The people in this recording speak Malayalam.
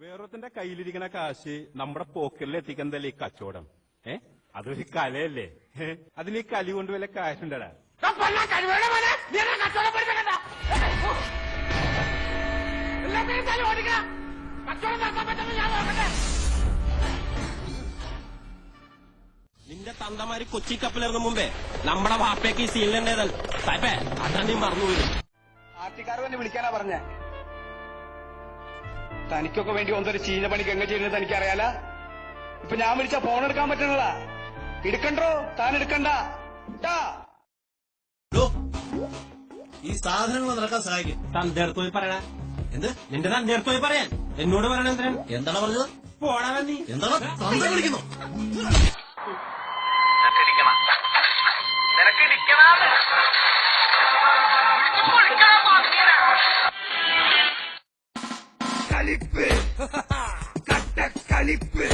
വേറൊരുത്തന്റെ കയ്യിലിരിക്കുന്ന കാശ് നമ്മുടെ പോക്കറ്റിൽ എത്തിക്കുന്നതല്ലേ ഈ കച്ചവടം. അതൊരു കലയല്ലേ? അതിന് ഈ കലി കൊണ്ട് വല്ല കാശുണ്ടടാ? നിന്റെ തന്തമാര് കൊച്ചി കപ്പലിറങ്ങും മുമ്പേ നമ്മുടെ വാപ്പയ്ക്ക് ഈ സീലിനുണ്ടേതൽ സായിപ്പേ അതാ നീ മറന്നുപോയി. പാർട്ടിക്കാർ തന്നെ വിളിക്കാനാ പറഞ്ഞ. തനിക്കൊക്കെ വേണ്ടി ഒന്നൊരു ചീഞ്ഞ പണിക്ക് എങ്ങനെ ചെയ്യുന്നത് തനിക്കറിയാല. ഇപ്പൊ ഞാൻ വിളിച്ചാ ഫോൺ എടുക്കാൻ പറ്റണതാ. എടുക്കണ്ടോ? താൻ എടുക്കണ്ട. ഈ സാധനങ്ങൾ നടക്കാൻ സഹായിക്കും. തന്തേർത്ത് പോയി പറയണ എന്ത്? നിന്റെ തന്തേർത്ത് പോയി പറയാൻ എന്നോട് പറയണ എന്തിനാണ്? എന്താണ് പറഞ്ഞത്? പോടാ നീ. എന്താണ് തന്ത വിളിക്കുന്നു? കളിപ്പ്